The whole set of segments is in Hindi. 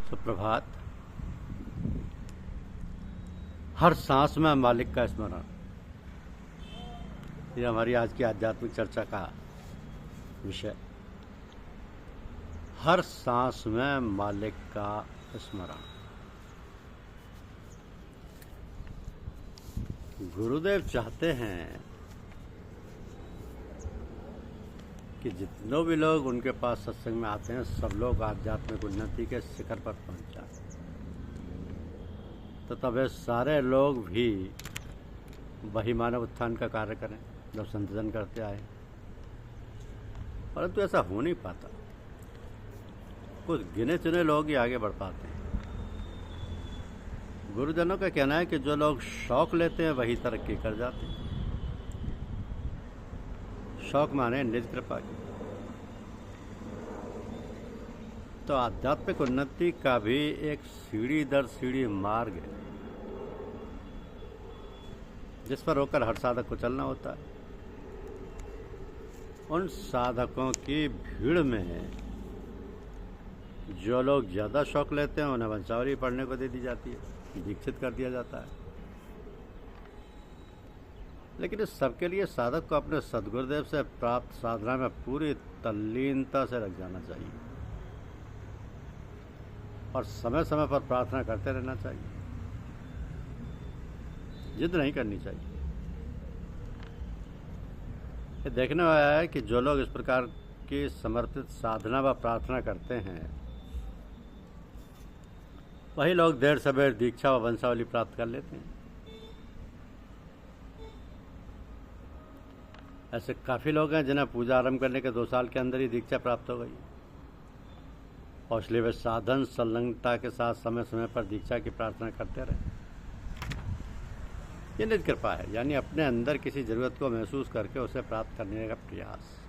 सुप्रभात। हर सांस में मालिक का स्मरण, ये हमारी आज की आध्यात्मिक चर्चा का विषय। हर सांस में मालिक का स्मरण। गुरुदेव चाहते हैं कि जितने भी लोग उनके पास सत्संग में आते हैं सब लोग आध्यात्मिक उन्नति के शिखर पर पहुंच जाए। तो तब वे सारे लोग भी वही मानव उत्थान का कार्य करें जो संतजन करते आए, परंतु ऐसा हो नहीं पाता। कुछ गिने चुने लोग ही आगे बढ़ पाते हैं। गुरुजनों का कहना है कि जो लोग शौक लेते हैं वही तरक्की कर जाते हैं। शौक माने निज कृपा की। तो आध्यात्मिक उन्नति का भी एक सीढ़ी दर सीढ़ी मार्ग है जिस पर होकर हर साधक को चलना होता है। उन साधकों की भीड़ में जो लोग ज़्यादा शौक लेते हैं उन्हें वंशावली पढ़ने को दे दी जाती है, दीक्षित कर दिया जाता है। लेकिन इस सबके लिए साधक को अपने सद्गुरुदेव से प्राप्त साधना में पूरी तल्लीनता से लग जाना चाहिए और समय समय पर प्रार्थना करते रहना चाहिए। जिद नहीं करनी चाहिए। ये देखने में आया है कि जो लोग इस प्रकार की समर्पित साधना व प्रार्थना करते हैं वही लोग देर सवेर दीक्षा व वंशावली प्राप्त कर लेते हैं। ऐसे काफ़ी लोग हैं जिन्हें पूजा आरंभ करने के 2 साल के अंदर ही दीक्षा प्राप्त हो गई और इसलिए वे साधन संलग्नता के साथ समय समय पर दीक्षा की प्रार्थना करते रहे। ये निज कृपा है, यानी अपने अंदर किसी जरूरत को महसूस करके उसे प्राप्त करने का प्रयास।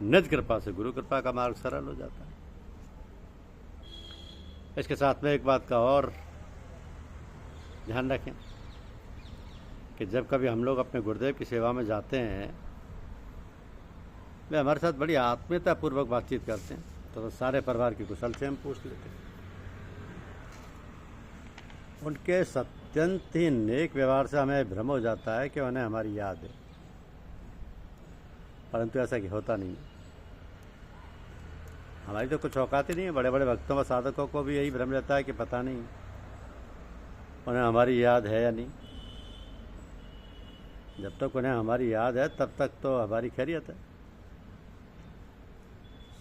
निज कृपा से गुरु कृपा का मार्ग सरल हो जाता है। इसके साथ में एक बात का और ध्यान रखें कि जब कभी हम लोग अपने गुरुदेव की सेवा में जाते हैं वे हमारे साथ बड़ी आत्मीयतापूर्वक बातचीत करते हैं, तो सारे परिवार की कुशल से हम पूछ लेते हैं। उनके अत्यंत ही नेक व्यवहार से हमें भ्रम हो जाता है कि उन्हें हमारी याद है, परंतु ऐसा कि होता नहीं है। हमारी तो कुछ औकात ही नहीं है। बड़े बड़े भक्तों व साधकों को भी यही भ्रम रहता है कि पता नहीं उन्हें हमारी याद है या नहीं। जब तक उन्हें हमारी याद है तब तक तो हमारी खैरियत है।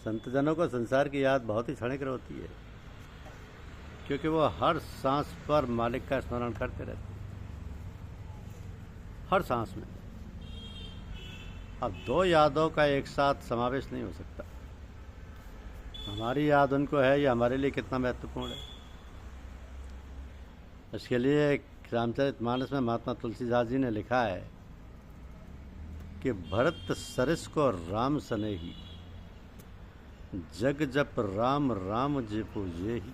संतजनों को संसार की याद बहुत ही क्षणिक होती है, क्योंकि वो हर सांस पर मालिक का स्मरण करते रहते हैं, हर सांस में। अब 2 यादों का एक साथ समावेश नहीं हो सकता। हमारी याद उनको है, यह हमारे लिए कितना महत्वपूर्ण है। इसके लिए रामचरितमानस में महात्मा तुलसीदास जी ने लिखा है कि भरत सरिस को राम सनेही, जग जप राम राम जे पूजे ही।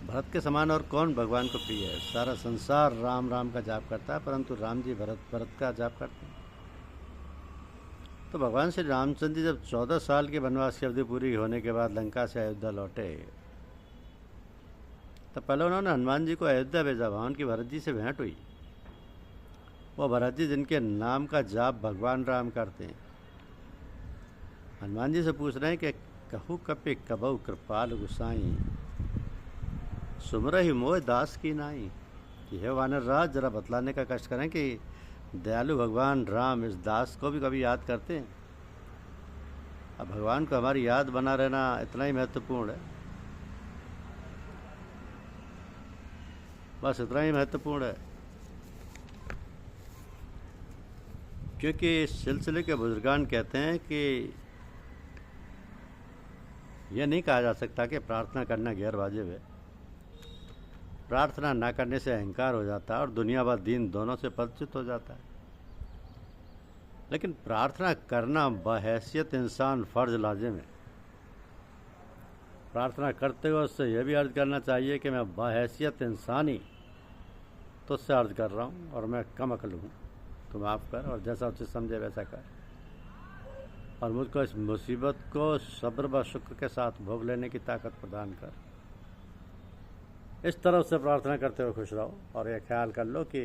भरत के समान और कौन भगवान को प्रिय है। सारा संसार राम राम का जाप करता है, परंतु राम जी भरत का जाप करते हैं। तो भगवान श्री रामचंद्र जी जब 14 साल के वनवास की अवधि पूरी होने के बाद लंका से अयोध्या लौटे, तब पहले उन्होंने हनुमान जी को अयोध्या भेजा। वहाँ उनकी भरत जी से भेंट हुई। वो भरत जी जिनके नाम का जाप भगवान राम करते हैं, हनुमान जी से पूछ रहे हैं कि कहू कपि कबहु कृपाल गुसाई, सुमरहि मोह दास की नाई। कि हे वानर राज, जरा बतलाने का कष्ट करें कि दयालु भगवान राम इस दास को भी कभी याद करते हैं। अब भगवान को हमारी याद बना रहना इतना ही महत्वपूर्ण है, बस इतना ही महत्वपूर्ण है। क्योंकि इस सिलसिले के बुजुर्गान कहते हैं कि यह नहीं कहा जा सकता कि प्रार्थना करना गैर वाजिब है। प्रार्थना ना करने से अहंकार हो जाता है और दुनिया व दीन दोनों से परिचित हो जाता है। लेकिन प्रार्थना करना बहैसियत इंसान फर्ज लाजिम है। प्रार्थना करते हुए उससे यह भी अर्ज करना चाहिए कि मैं बहैसियत इंसान ही तुझसे अर्ज कर रहा हूँ और मैं कम अकल हूँ, तो माफ़ कर और जैसा उचित समझे वैसा कर। और मुझको इस मुसीबत को सब्र व शुक्र के साथ भोग लेने की ताकत प्रदान कर। इस तरह से प्रार्थना करते हुए खुश रहो और यह ख्याल कर लो कि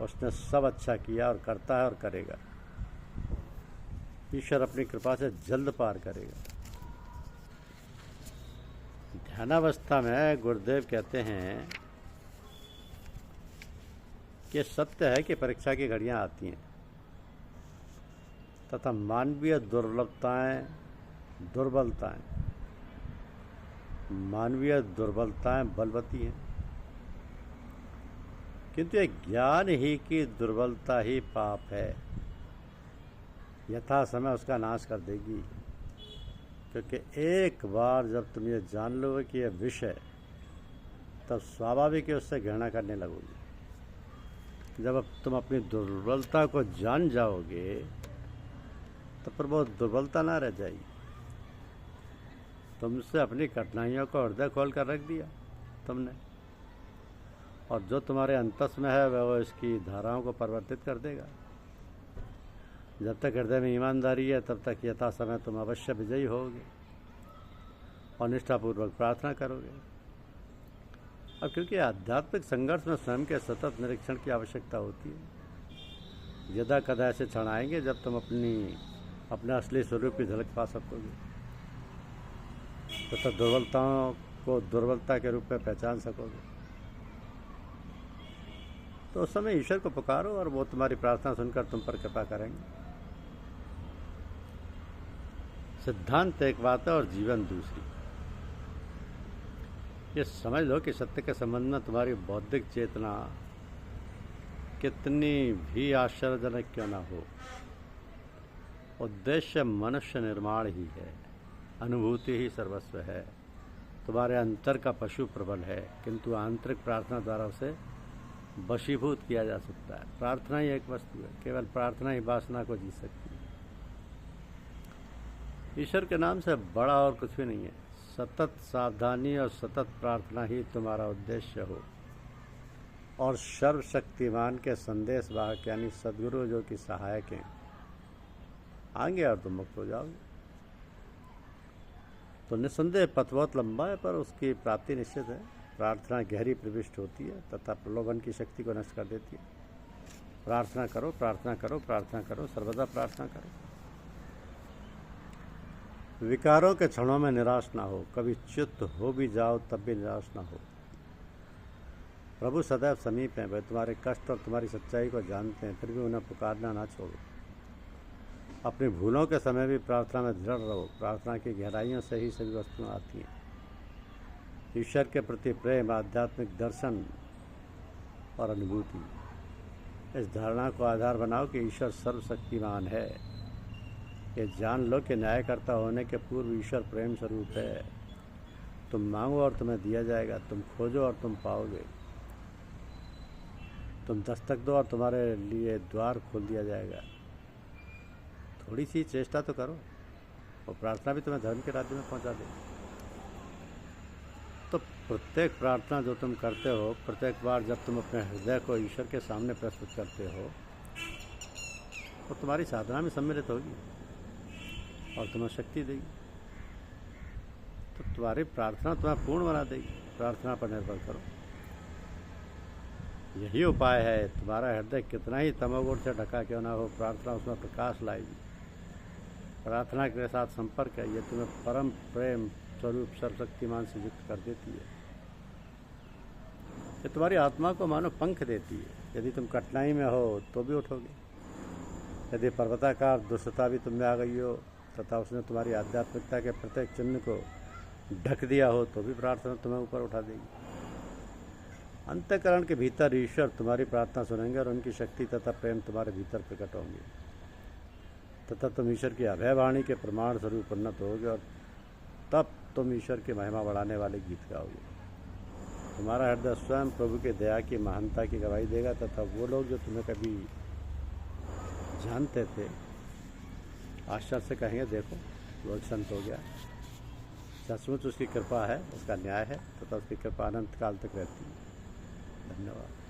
उसने सब अच्छा किया और करता है और करेगा। ईश्वर अपनी कृपा से जल्द पार करेगा। ध्यानावस्था में गुरुदेव कहते हैं कि सत्य है कि परीक्षा की घड़ियां आती हैं तथा मानवीय दुर्बलताएं बलवती हैं, किंतु ये ज्ञान ही की दुर्बलता ही पाप है, यथा समय उसका नाश कर देगी। क्योंकि एक बार जब तुम ये जान लोगे कि यह विष है, तब स्वाभाविक ही उससे घृणा करने लगोगे। जब तुम अपनी दुर्बलता को जान जाओगे तो फिर वो दुर्बलता ना रह जाएगी। तुमसे अपनी कठिनाइयों को हृदय खोल कर रख दिया तुमने, और जो तुम्हारे अंतस में है वह इसकी धाराओं को परिवर्तित कर देगा। जब तक हृदय में ईमानदारी है तब तक यथा समय तुम अवश्य विजयी होगे और निष्ठापूर्वक प्रार्थना करोगे। अब क्योंकि आध्यात्मिक संघर्ष में स्वयं के सतत निरीक्षण की आवश्यकता होती है। यदा कदा ऐसे क्षण आएंगे जब तुम अपने असली स्वरूप की झलक पा सकोगे तथा दुर्बलताओं को दुर्बलता के रूप में पहचान सकोगे। तो उस समय ईश्वर को पुकारो और वो तुम्हारी प्रार्थना सुनकर तुम पर कृपा करेंगे। सिद्धांत एक बात है और जीवन दूसरी। ये समझ लो कि सत्य के संबंध में तुम्हारी बौद्धिक चेतना कितनी भी आश्चर्यजनक क्यों ना हो, उद्देश्य मनुष्य निर्माण ही है, अनुभूति ही सर्वस्व है। तुम्हारे अंतर का पशु प्रबल है, किंतु आंतरिक प्रार्थना द्वारा उसे वशीभूत किया जा सकता है। प्रार्थना ही एक वस्तु है, केवल प्रार्थना ही वासना को जीत सकती है। ईश्वर के नाम से बड़ा और कुछ भी नहीं है। सतत सावधानी और सतत प्रार्थना ही तुम्हारा उद्देश्य हो, और सर्वशक्तिमान के संदेश वाहक यानी सद्गुरु जो कि सहायक हैं आएंगे और तुम मुक्त हो जाओगे। तो निस्संदेह पथ बहुत लंबा है, पर उसकी प्राप्ति निश्चित है। प्रार्थना गहरी प्रविष्ट होती है तथा प्रलोभन की शक्ति को नष्ट कर देती है। प्रार्थना करो, प्रार्थना करो, प्रार्थना करो, सर्वदा प्रार्थना करो। विकारों के क्षणों में निराश ना हो, कभी च्युत हो भी जाओ तब भी निराश ना हो। प्रभु सदैव समीप हैं, वे तुम्हारे कष्ट और तुम्हारी सच्चाई को जानते हैं, फिर भी उन्हें पुकारना ना छोड़ो। अपनी भूलों के समय भी प्रार्थना में दृढ़ रहो। प्रार्थना की गहराइयों से ही सभी वस्तुएं आती हैं। ईश्वर के प्रति प्रेम, आध्यात्मिक दर्शन और अनुभूति, इस धारणा को आधार बनाओ कि ईश्वर सर्वशक्तिमान है। ये जान लो कि न्यायकर्ता होने के पूर्व ईश्वर प्रेम स्वरूप है। तुम मांगो और तुम्हें दिया जाएगा, तुम खोजो और तुम पाओगे, तुम दस्तक दो और तुम्हारे लिए द्वार खोल दिया जाएगा। थोड़ी सी चेष्टा तो करो, और प्रार्थना भी तुम्हें धर्म के राज्य में पहुंचा देगी। तो प्रत्येक प्रार्थना जो तुम करते हो, प्रत्येक बार जब तुम अपने हृदय को ईश्वर के सामने प्रस्तुत करते हो, तो तुम्हारी साधना में सम्मिलित होगी और तुम्हें शक्ति देगी। तो तुम्हारी प्रार्थना तुम्हें पूर्ण बना देगी। प्रार्थना पर निर्भर करो, यही उपाय है। तुम्हारा हृदय कितना ही तमोगुण से ढका क्यों ना हो, प्रार्थना उसमें प्रकाश लाएगी। प्रार्थना के साथ संपर्क है, ये तुम्हें परम प्रेम स्वरूप सर्वशक्तिमान से युक्त कर देती है। ये तुम्हारी आत्मा को मानो पंख देती है। यदि तुम कठिनाई में हो तो भी उठोगे। यदि पर्वताकार दुष्टता भी तुम में आ गई हो तथा उसने तुम्हारी आध्यात्मिकता के प्रत्येक चिन्ह को ढक दिया हो, तो भी प्रार्थना तुम्हें ऊपर उठा देगी। अंतःकरण के भीतर ईश्वर तुम्हारी प्रार्थना सुनेंगे और उनकी शक्ति तथा प्रेम तुम्हारे भीतर प्रकट होंगे, तथा तुम ईश्वर की अभय वाणी के प्रमाण स्वरूप उन्नत होगे, और तब तुम ईश्वर की महिमा बढ़ाने वाले गीत गाओगे। तुम्हारा हृदय स्वयं प्रभु की दया की महानता की गवाही देगा, तथा वो लोग जो तुम्हें कभी जानते थे आश्चर्य से कहेंगे, देखो वो संत हो गया। सचमुच उसकी कृपा है, उसका न्याय है, तथा उसकी कृपा अनंत काल तक रहती है। धन्यवाद।